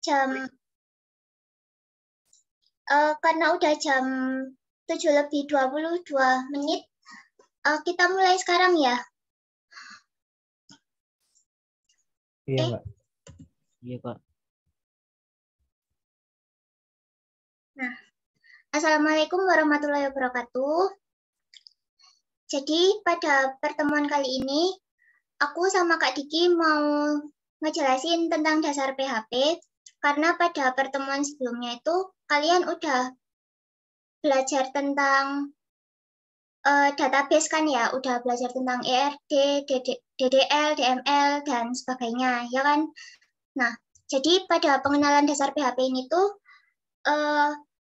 jam karena udah jam 7:22, kita mulai sekarang ya. Iya, Mbak. Iya, Pak. Nah, Assalamualaikum warahmatullahi wabarakatuh. Jadi pada pertemuan kali ini, aku sama Kak Diki mau ngejelasin tentang dasar PHP, karena pada pertemuan sebelumnya itu kalian udah belajar tentang database kan ya, udah belajar tentang ERD, DDL, DML, dan sebagainya, ya kan? Nah, jadi pada pengenalan dasar PHP ini tuh,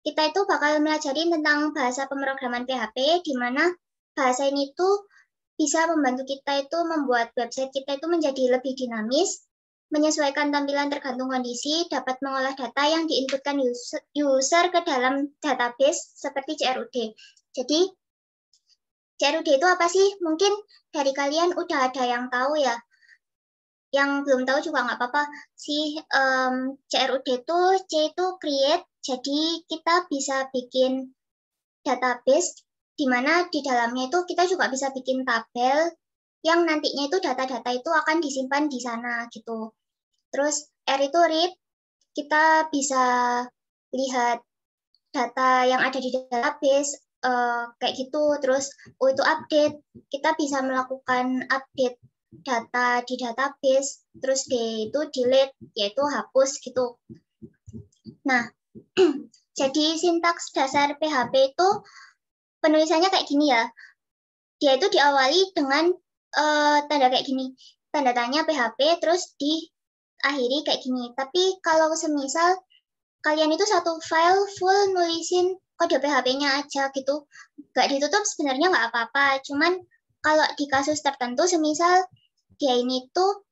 kita itu bakal mempelajari tentang bahasa pemrograman PHP, di mana bahasa ini tuh bisa membantu kita itu membuat website kita itu menjadi lebih dinamis, menyesuaikan tampilan tergantung kondisi, dapat mengolah data yang diinputkan user ke dalam database seperti CRUD. Jadi, CRUD itu apa sih? Mungkin dari kalian udah ada yang tahu ya. Yang belum tahu juga nggak apa-apa. CRUD itu, C itu create, jadi kita bisa bikin database di mana di dalamnya itu kita juga bisa bikin tabel yang nantinya itu data-data itu akan disimpan di sana gitu. Terus R itu read, kita bisa lihat data yang ada di database kayak gitu. Terus U itu update, kita bisa melakukan update data di database. Terus D itu delete, yaitu hapus gitu. Nah, jadi sintaks dasar PHP itu penulisannya kayak gini ya. Dia itu diawali dengan tanda kayak gini, tanda tanya PHP, terus diakhiri kayak gini. Tapi kalau semisal kalian itu satu file full nulisin kode PHP-nya aja gitu, nggak ditutup sebenarnya nggak apa-apa. Cuman kalau di kasus tertentu, semisal dia ini tuh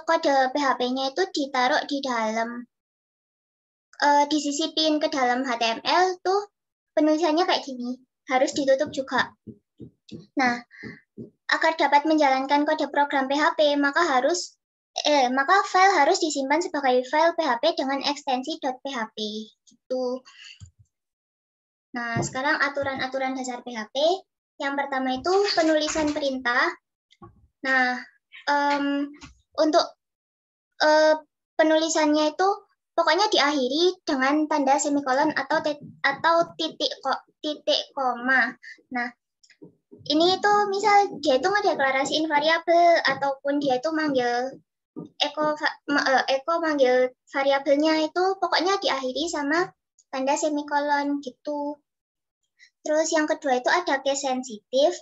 kode PHP-nya itu ditaruh di dalam, disisipin ke dalam HTML tuh penulisannya kayak gini, harus ditutup juga. Nah, agar dapat menjalankan kode program PHP, maka file harus disimpan sebagai file PHP dengan ekstensi .php gitu. Nah, sekarang aturan-aturan dasar PHP. Yang pertama itu penulisan perintah. Nah, untuk penulisannya itu pokoknya diakhiri dengan tanda semikolon atau titik koma. Nah, ini itu misal dia itu ngedeklarasiin variabel ataupun dia itu manggil Eko manggil variabelnya itu pokoknya diakhiri sama tanda semikolon gitu. Terus yang kedua itu ada case sensitif.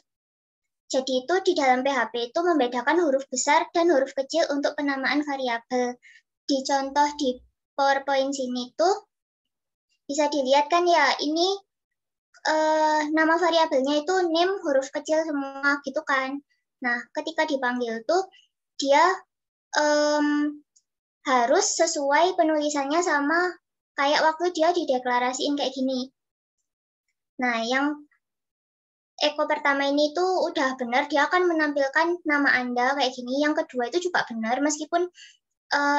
Jadi itu di dalam PHP itu membedakan huruf besar dan huruf kecil untuk penamaan variabel. Di contoh di PowerPoint sini tuh bisa dilihat kan ya, ini nama variabelnya itu name huruf kecil semua gitu kan. Nah, ketika dipanggil tuh dia harus sesuai penulisannya sama kayak waktu dia dideklarasiin kayak gini. Nah, yang Eko pertama ini tuh udah benar, dia akan menampilkan nama Anda kayak gini. Yang kedua itu juga benar, meskipun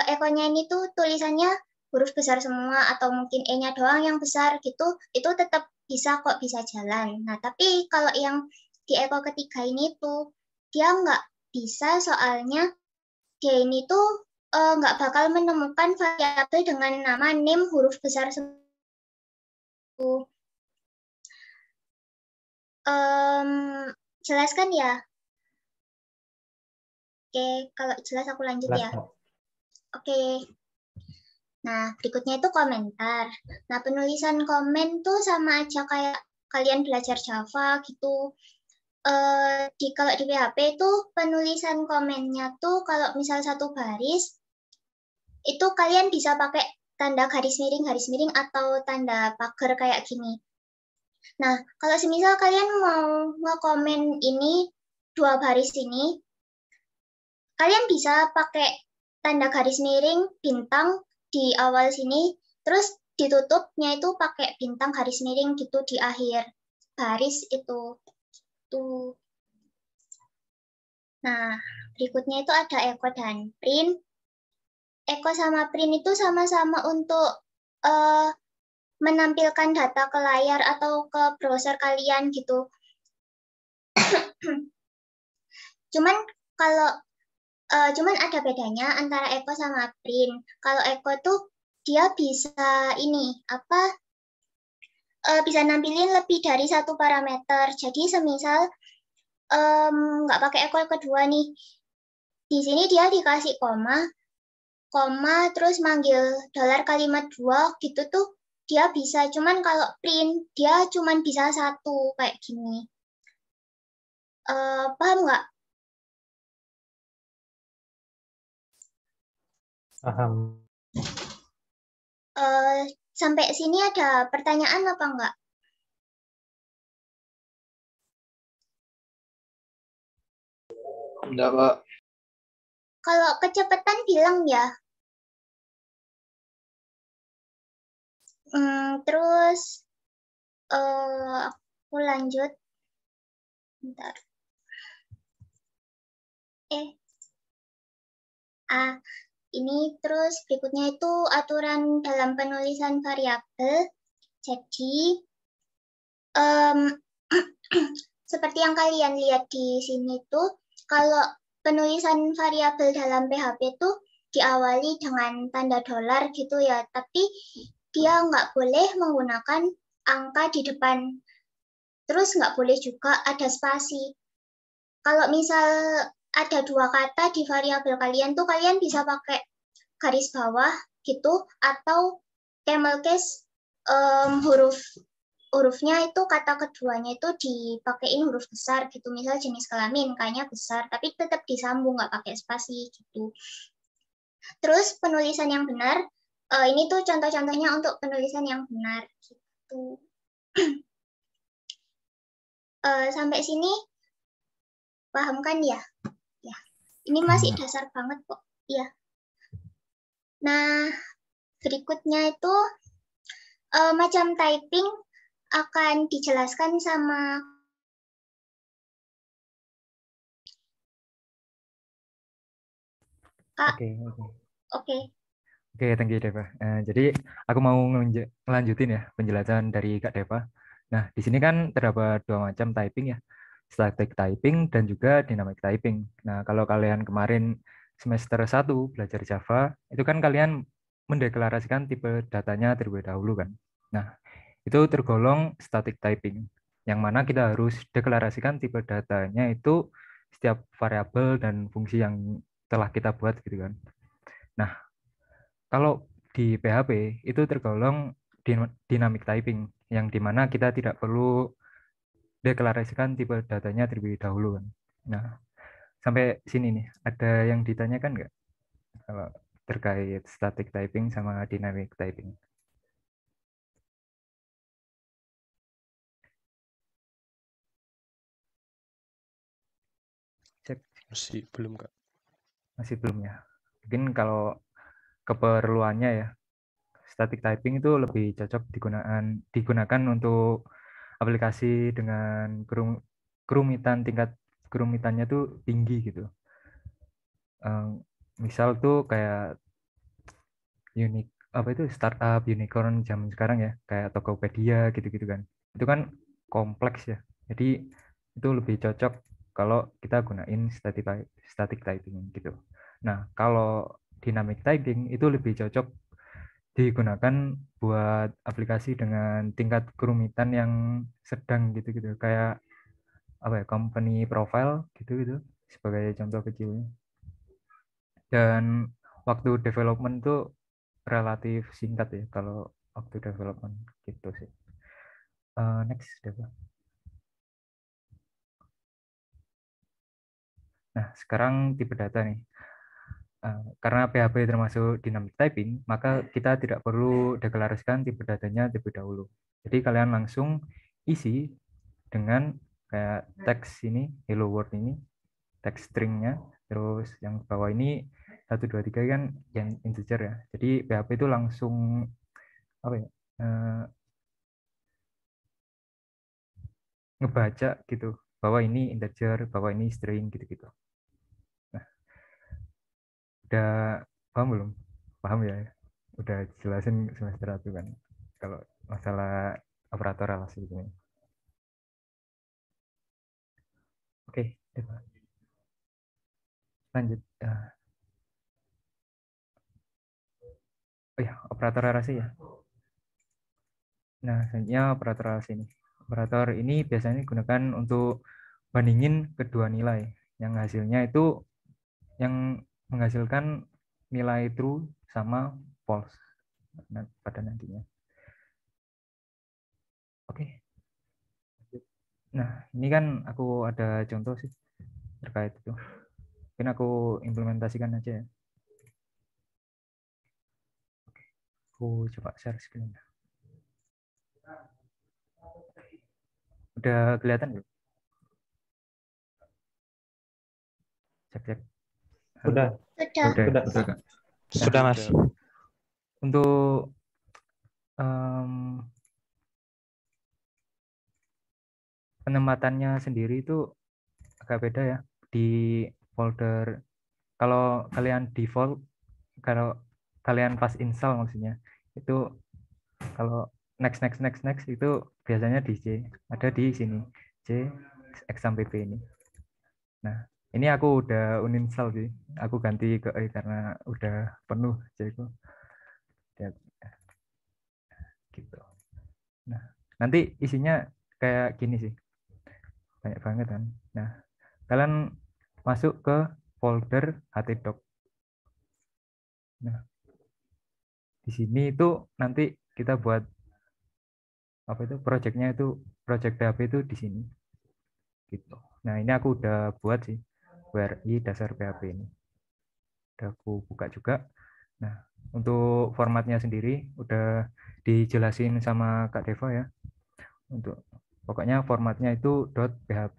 Ekonya ini tuh tulisannya huruf besar semua atau mungkin E-nya doang yang besar gitu, itu tetap bisa kok, bisa jalan. Nah, tapi kalau yang di Eko ketiga ini tuh, dia nggak bisa soalnya dia ini tuh nggak bakal menemukan variabel dengan nama name huruf besar semua. Jelaskan ya? Oke, kalau jelas aku lanjut ya. Oke. Nah, berikutnya itu komentar. Nah, penulisan komen tuh sama aja kayak kalian belajar Java gitu. Kalau di PHP itu penulisan komennya tuh kalau misal satu baris, itu kalian bisa pakai tanda garis miring atau tanda pagar kayak gini. Nah, kalau semisal kalian mau nge-komen ini 2 baris ini, kalian bisa pakai tanda garis miring bintang di awal sini, terus ditutupnya itu pakai bintang garis miring gitu di akhir baris itu. Tuh. Nah, berikutnya itu ada echo dan print. Eko sama Prin itu sama-sama untuk menampilkan data ke layar atau ke browser kalian gitu. Cuman kalau cuman ada bedanya antara Eko sama Prin. Kalau Eko tuh dia bisa ini apa bisa nampilin lebih dari satu parameter. Jadi semisal nggak pakai Eko kedua nih. Di sini dia dikasih koma terus manggil dolar kalimat 2 gitu tuh dia bisa. Cuman kalau print dia cuman bisa satu kayak gini. Paham nggak? Paham. Sampai sini ada pertanyaan apa enggak? Enggak, Pak. Kalau kecepatan bilang ya. Terus aku lanjut. Bentar. Ini terus berikutnya itu aturan dalam penulisan variabel. Jadi seperti yang kalian lihat di sini tuh, kalau penulisan variabel dalam PHP itu diawali dengan tanda dolar gitu ya, tapi dia nggak boleh menggunakan angka di depan. Terus nggak boleh juga ada spasi. Kalau misal ada dua kata di variabel kalian tuh kalian bisa pakai garis bawah gitu atau camel case hurufnya itu kata keduanya itu dipakein huruf besar gitu, misal jenis kelamin kayaknya besar tapi tetap disambung nggak pakai spasi gitu. Terus penulisan yang benar, ini tuh contoh-contohnya untuk penulisan yang benar gitu. Sampai sini paham kan ya? Ya, ini masih dasar banget kok. Iya. Nah, berikutnya itu macam typing akan dijelaskan sama Kak. Oke, thank you Deva. Jadi aku mau ngelanjutin ya penjelasan dari Kak Deva. Nah, di sini kan terdapat dua macam typing ya, static typing dan juga dynamic typing. Nah, kalau kalian kemarin semester 1 belajar Java, itu kan kalian mendeklarasikan tipe datanya terlebih dahulu kan. Nah, itu tergolong static typing, yang mana kita harus deklarasikan tipe datanya itu setiap variabel dan fungsi yang telah kita buat gitu kan. Nah, kalau di PHP itu tergolong dynamic typing, yang dimana kita tidak perlu deklarasikan tipe datanya terlebih dahulu kan. Nah, sampai sini nih, ada yang ditanyakan nggak kalau terkait static typing sama dynamic typing? Cek. Masih belum, Kak. Masih belum ya. Mungkin kalau keperluannya ya, static typing itu lebih cocok digunakan untuk aplikasi dengan tingkat kerumitannya tuh tinggi gitu. Misal tuh kayak startup unicorn zaman sekarang ya, kayak Tokopedia gitu-gitu kan. Itu kan kompleks ya. Jadi itu lebih cocok kalau kita gunain static typing gitu. Nah, kalau dynamic typing itu lebih cocok digunakan buat aplikasi dengan tingkat kerumitan yang sedang gitu-gitu, kayak apa ya, company profile gitu-gitu sebagai contoh kecilnya. Dan waktu development tuh relatif singkat ya kalau waktu development gitu sih. Next, Deva. Nah, sekarang tipe data nih. Karena PHP termasuk dynamic typing, maka kita tidak perlu deklarasikan tipe datanya terlebih dahulu. Jadi kalian langsung isi dengan kayak teks ini, hello world ini, teks stringnya, terus yang bawah ini 1, 2, 3 kan yang integer ya. Jadi PHP itu langsung apa ya, ngebaca gitu bahwa ini integer, bahwa ini string gitu-gitu. Nah, udah paham belum? paham ya? Udah jelasin semester 1 kan kalau masalah operator relasi ini. Oke, lanjut. Oh ya, operator relasi ya. Nah, selanjutnya operator relasi ini. Operator ini biasanya digunakan untuk bandingin kedua nilai yang hasilnya itu yang menghasilkan nilai true sama false pada nantinya. Oke. Nah, ini kan aku ada contoh sih terkait itu. Mungkin aku implementasikan aja ya. Oke. Aku coba share screen. Udah kelihatan belum? Cek. Udah. Sudah. Udah. Kak. Sudah, Mas. Untuk penempatannya sendiri itu agak beda ya di folder. Kalau kalian default, kalau kalian pas install maksudnya itu kalau next itu biasanya di C, ada di sini C exam pp ini. Nah, ini aku udah uninstall sih, aku ganti ke E karena udah penuh C itu gitu. Nah, nanti isinya kayak gini sih, banyak banget kan. Nah, kalian masuk ke folder htdoc. Nah, di sini itu nanti kita buat apa itu projectnya, itu project PHP itu di sini gitu. Nah, ini aku udah buat sih WRI dasar PHP ini, udah aku buka juga. Nah, untuk formatnya sendiri udah dijelasin sama Kak Deva ya. Untuk pokoknya formatnya itu .php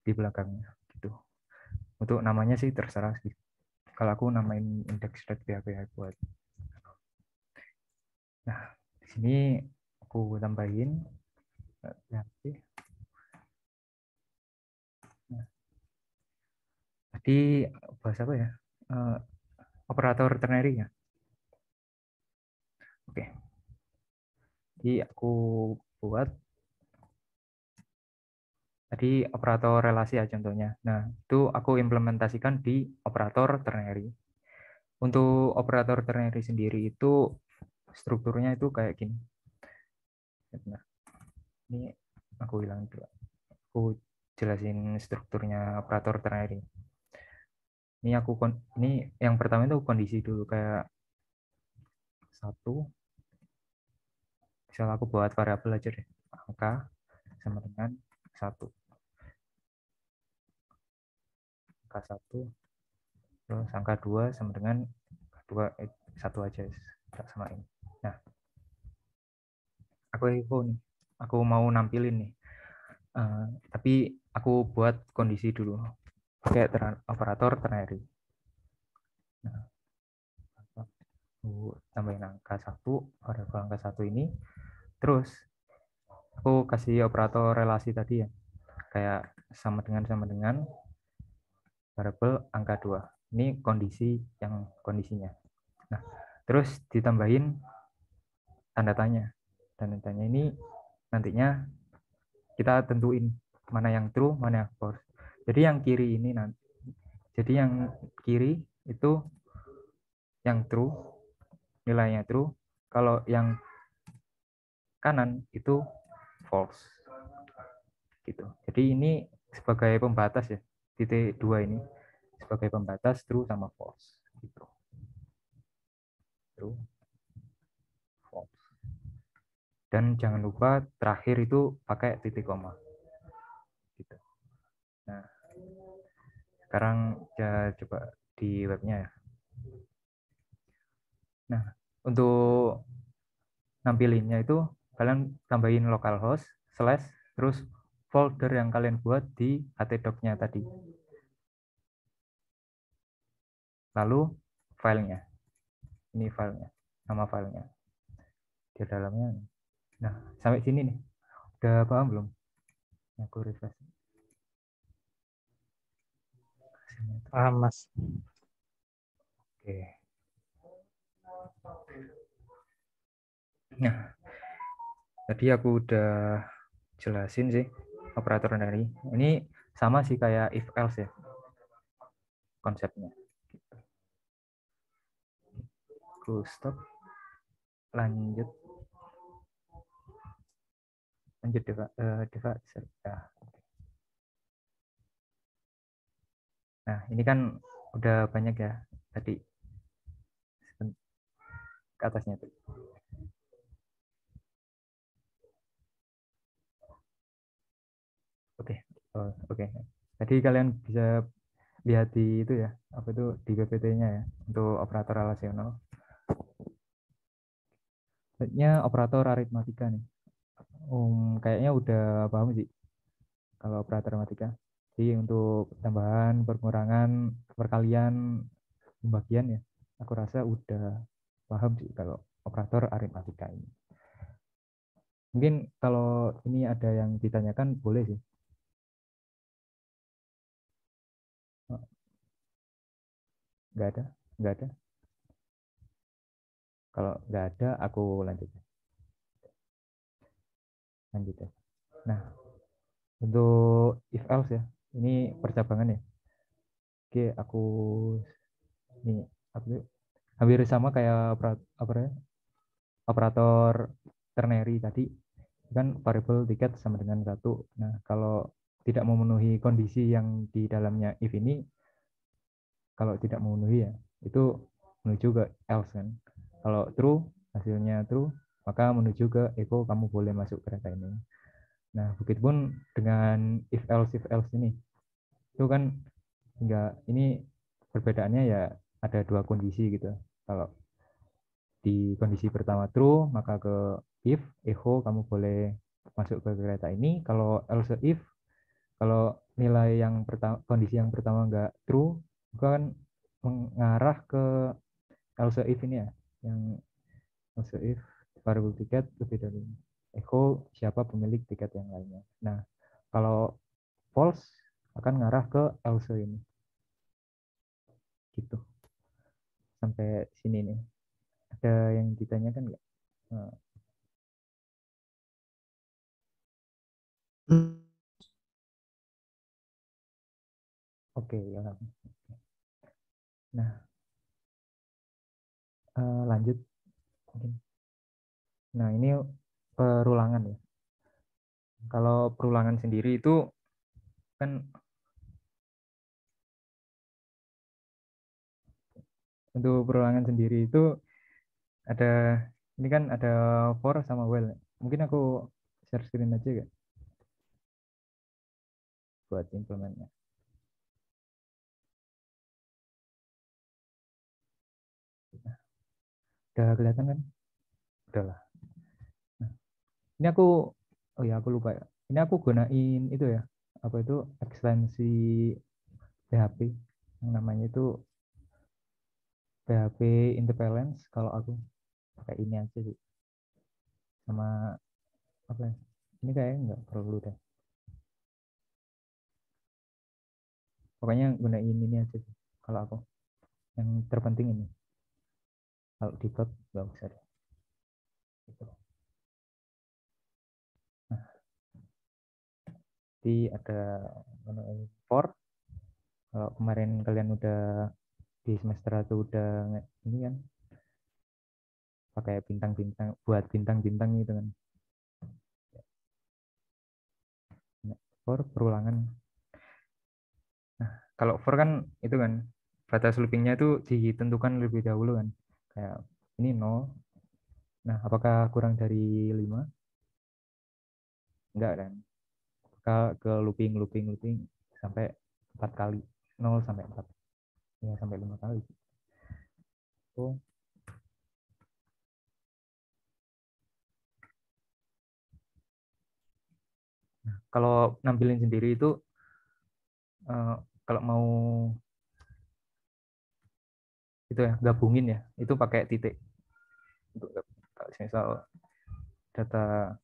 di belakangnya gitu. Untuk namanya sih terserah sih. Kalau aku namain index.php buat. Nah, di sini aku tambahin PHP. Nah, tadi bahas apa ya? Operator ternary ya. Oke. Jadi aku buat tadi operator relasi ya contohnya. Nah, itu aku implementasikan di operator ternary. Untuk operator ternary sendiri itu strukturnya itu kayak gini. Nah, ini aku hilang dulu. Aku jelasin strukturnya operator ternary. Ini yang pertama itu kondisi dulu, kayak satu. Misal aku buat variabel aja deh, angka sama dengan 1. Angka 1, terus angka 2 sama dengan 1 aja, tak samain. Nah, aku mau nampilin nih. Tapi aku buat kondisi dulu pakai operator ternary. Nah, aku tambahin angka 1, variabel angka 1 ini. Terus aku kasih operator relasi tadi ya, kayak sama dengan variabel angka 2. Ini kondisinya. Nah, terus ditambahin tanda tanya. Tanda tanya ini nantinya kita tentuin mana yang true, mana yang false. Jadi yang kiri itu yang true, nilainya true. Kalau yang kanan itu false. Gitu. Jadi ini sebagai pembatas ya, titik 2 ini sebagai pembatas true sama false gitu. True, false. Dan jangan lupa terakhir itu pakai titik koma gitu. Nah, sekarang kita coba di webnya ya. Nah, untuk nampilinnya itu kalian tambahin localhost / terus folder yang kalian buat di htdoc-nya tadi. Lalu filenya. Ini filenya, nama filenya. Di dalamnya. Nah, sampai sini nih. Udah paham belum? Aku refresh. Paham, Mas. Oke. Nah, tadi aku udah jelasin sih operator ternary. Ini sama sih kayak if else ya konsepnya. Aku stop, lanjut Deva, ya. Nah, ini kan udah banyak ya tadi ke atasnya tuh. Oke, oke. Tadi kalian bisa lihat di itu ya, apa itu di PPT-nya ya untuk operator relasional. Selanjutnya operator aritmatika nih. Kayaknya udah paham sih kalau operator aritmatika. Jadi untuk tambahan, pengurangan, perkalian, pembagian ya, aku rasa udah paham sih kalau operator aritmatika ini. Mungkin kalau ini ada yang ditanyakan boleh sih. Nggak ada, nggak ada. Kalau nggak ada, aku lanjut ya. Nah, untuk if else ya, ini percabangan ya. Oke, aku ini hampir sama kayak operator ternary tadi, kan variable tiket sama dengan 1. Nah, kalau tidak memenuhi kondisi yang di dalamnya if ini, kalau tidak memenuhi ya, itu menuju ke else kan. Kalau true, hasilnya true, maka menuju ke echo kamu boleh masuk kereta ini. Nah, begitupun dengan if else ini. Itu kan enggak, ini perbedaannya ya ada 2 kondisi gitu. Kalau di kondisi pertama true, maka ke if echo kamu boleh masuk ke kereta ini. Kalau else if, kalau nilai yang pertama, kondisi yang pertama enggak true, maka kan mengarah ke else if ini ya, yang else if variable tiket lebih dari echo siapa pemilik tiket yang lainnya. Nah, kalau false akan ngarah ke else ini. Gitu. Sampai sini nih. Ada yang ditanyakan nggak? Oke, ya. Nah, lanjut. Nah, ini perulangan ya. Kalau perulangan sendiri itu kan untuk perulangan sendiri itu ada, ini kan ada for sama while. Mungkin aku share screen aja ya buat implementnya. Udah kelihatan kan? Udah lah. Nah, ini aku, oh ya aku lupa ya. Ini aku gunain itu ya, apa itu ekstensi PHP yang namanya itu PHP intervalence. Kalau aku pakai ini aja sih, sama apa ya, ini kayaknya nggak perlu deh, pokoknya gunain ini aja sih kalau aku, yang terpenting ini. Kalau debug nggak usah deh gitu. Nah, jadi ada for, kalau kemarin kalian udah di semester itu udah ini kan pakai bintang-bintang buat bintang-bintang gitu kan. Nah, for perulangan. Nah, kalau for kan itu kan batas loopingnya itu ditentukan lebih dahulu kan, kayak ini 0. Nah, apakah kurang dari 5? Enggak kan, ke looping sampai 4 kali, 0 sampai 4 ya, sampai 5 kali. Oh. Nah, kalau nampilin sendiri itu kalau mau itu ya gabungin ya, itu pakai titik. Untuk misal data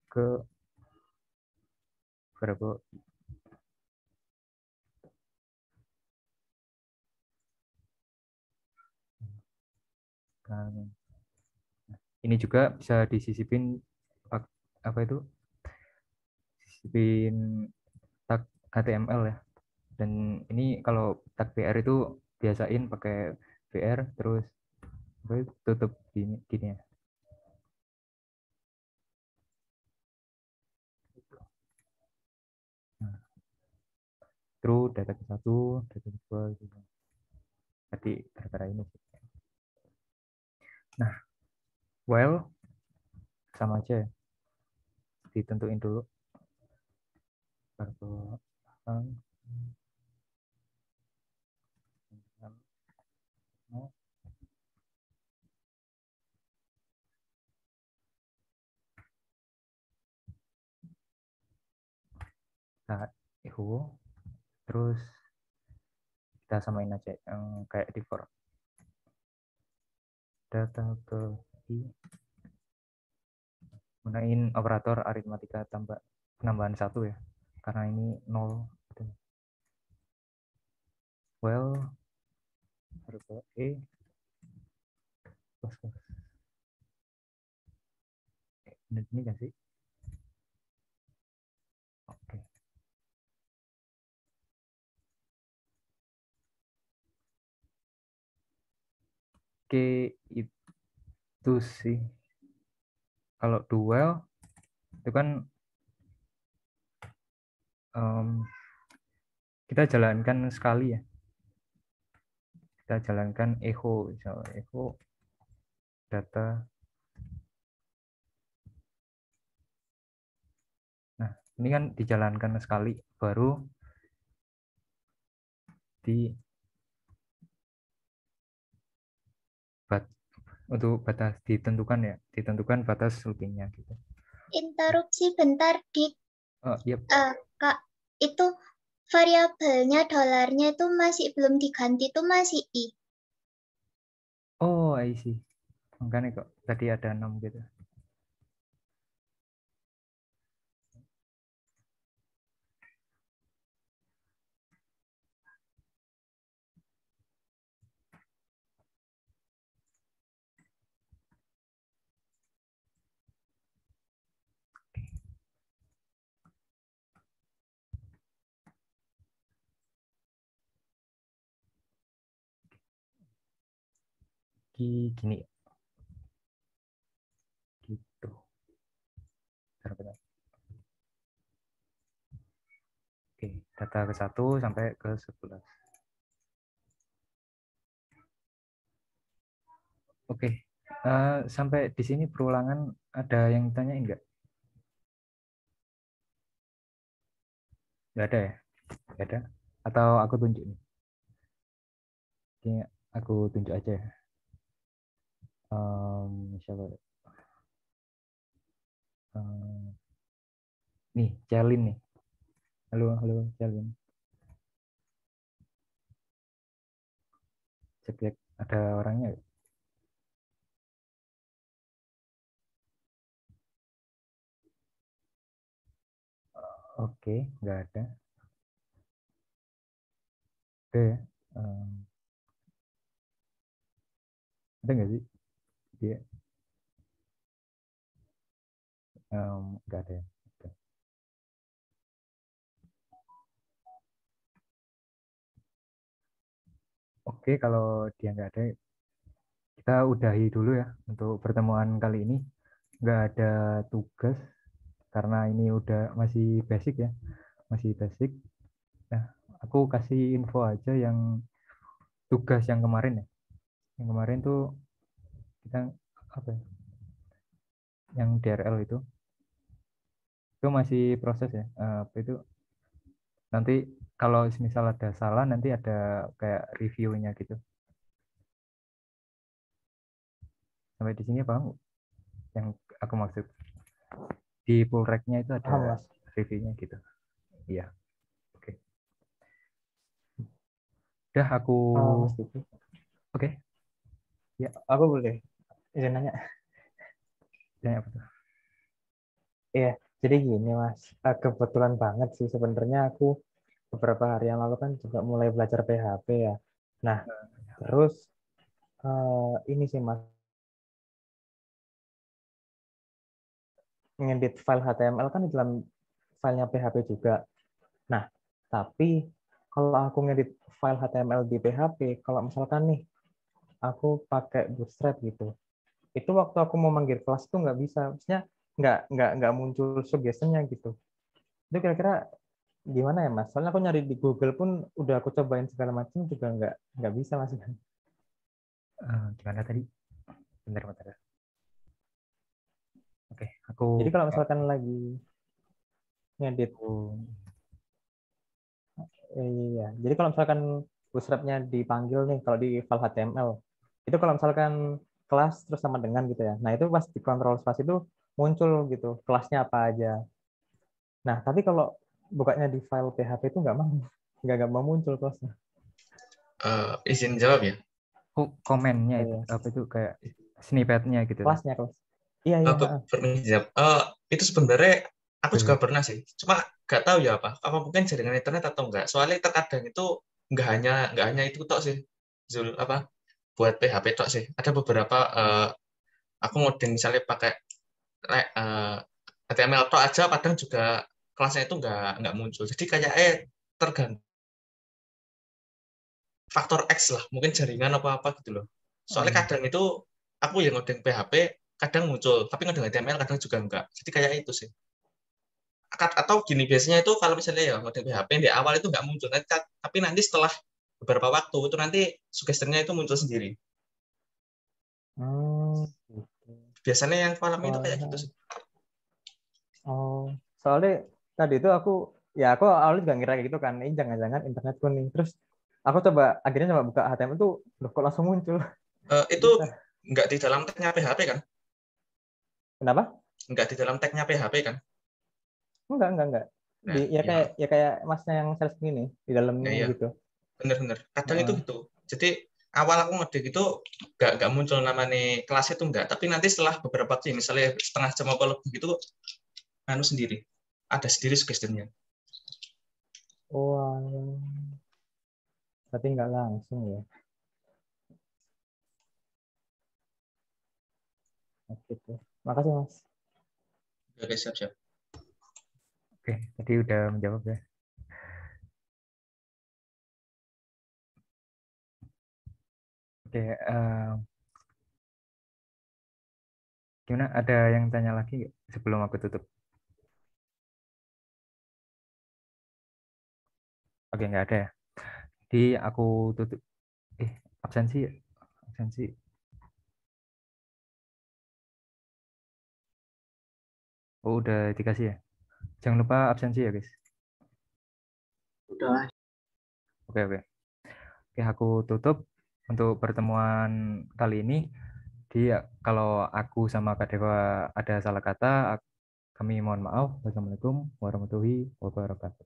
ke variable kan ini juga bisa disisipin apa itu? Sisipin tag HTML ya. Dan ini kalau tag BR itu biasain pakai BR terus tutup gini ya. Nah, true data ke satu, data ke dua gitu. Tadi gara-gara ini sih. Nah, while sama aja ya. Ditentuin dulu. Kartu nah, terus kita samain aja yang kayak di for data ke i gunain operator aritmatika tambah penambahan 1 ya karena ini 0 well harga e plus ini kan sih oke oke itu sih kalau dual itu kan kita jalankan sekali ya kita jalankan echo misalnya echo data. Nah ini kan dijalankan sekali baru di untuk batas ditentukan ya ditentukan batas loopingnya gitu. Interupsi bentar, Dik. Yep. Kak, itu variabelnya dolarnya itu masih belum diganti, itu masih I. Oh, I see. Makanya kok tadi ada 6 gitu. Gini gitu. Bentar. Oke, data ke 1 sampai ke 11. Oke, sampai di sini perulangan ada yang tanya enggak? Enggak ada ya? Enggak ada. Atau aku tunjuk nih? Oke, aku tunjuk aja ya. Siapa? Nih, Celin nih. Halo, halo, Celin. Cek ada orangnya. Oke, nggak ada. Oke, ada nggak sih? Dia nggak ada. Oke, kalau dia nggak ada, kita udahi dulu ya untuk pertemuan kali ini. Nggak ada tugas karena ini udah masih basic ya, masih basic. Nah, aku kasih info aja yang tugas yang kemarin ya. Yang kemarin tuh kita apa ya? Yang DRL itu masih proses ya. Apa itu nanti kalau misal ada salah nanti ada kayak reviewnya gitu. Sampai di sini paham yang aku maksud? Di pull rack-nya itu ada reviewnya gitu. Iya. Oke. Udah aku Oke. Ya, aku boleh izin nanya. Tanya apa tuh? Iya, jadi gini Mas, kebetulan banget sih sebenarnya aku beberapa hari yang lalu kan juga mulai belajar PHP ya. Nah, terus ini sih Mas, ngedit file HTML kan di dalam filenya PHP juga. Nah, tapi kalau aku ngedit file HTML di PHP, kalau misalkan nih aku pakai Bootstrap gitu, itu waktu aku mau manggil kelas itu nggak bisa, maksudnya nggak muncul suggestion-nya gitu. Itu kira-kira gimana ya Mas? Soalnya aku nyari di Google pun udah aku cobain segala macam juga nggak bisa Mas. Gimana tadi? Bentar. Oke, aku Jadi kalau misalkan lagi ngedit, iya. Jadi kalau misalkan bootstrap-nya dipanggil nih, kalau di file HTML, itu kalau misalkan kelas terus sama dengan gitu ya. Nah itu pas di kontrol space itu muncul gitu kelasnya apa aja. Nah tapi kalau bukanya di file PHP itu nggak mau muncul kelasnya. Izin jawab ya. komennya itu Iya. apa itu kayak snippetnya gitu lah. Kelas. Iya. Permisi jawab. Itu sebenarnya aku juga pernah sih. Cuma nggak tahu ya apa mungkin jaringan internet atau enggak. Soalnya terkadang itu nggak hanya itu tok sih. Zul apa buat PHP tok sih. Ada beberapa aku ngoding misalnya pakai HTML tok aja, kadang juga kelasnya itu nggak muncul. Jadi kayak tergantung faktor X lah, mungkin jaringan apa gitu loh. Soalnya kadang itu aku yang ngoding PHP kadang muncul, tapi ngoding HTML kadang juga enggak. Jadi kayak itu sih. Atau gini, biasanya itu kalau misalnya ya ngoding PHP di awal itu nggak muncul, tapi nanti setelah beberapa waktu itu nanti suggestion-nya itu muncul sendiri. Biasanya yang kolam itu kayak gitu sih. Soalnya tadi itu aku awalnya juga ngira kayak gitu kan, ini jangan-jangan internetku nih. Terus aku akhirnya coba buka HTML tuh, loh kok langsung muncul. Itu nggak di dalam tag-nya PHP kan? Kenapa? Nggak di dalam tag-nya PHP kan? Enggak. Nah, Kayak masnya yang sales gini di dalamnya iya. gitu. Bener. Kadang itu gitu. Jadi awal aku ngedik itu nggak muncul namanya kelas itu enggak, tapi nanti setelah beberapa waktu, misalnya setengah jam apa lebih gitu, sendiri. Ada sendiri suggestion-nya. Berarti nggak langsung ya. Oke. Makasih Mas. Oke, siap. Oke, tadi udah menjawab ya. Oke, gimana? Ada yang tanya lagi sebelum aku tutup? Oke, nggak ada ya. Jadi aku tutup. Absensi. Oh, udah dikasih ya. Jangan lupa absensi ya, guys. Udah. Oke. Oke, aku tutup untuk pertemuan kali ini. Jadi kalau aku sama Kak Dewa ada salah kata, kami mohon maaf. Wassalamualaikum warahmatullahi wabarakatuh.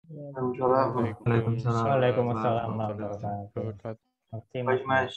Waalaikumsalam warahmatullahi wabarakatuh. Mas.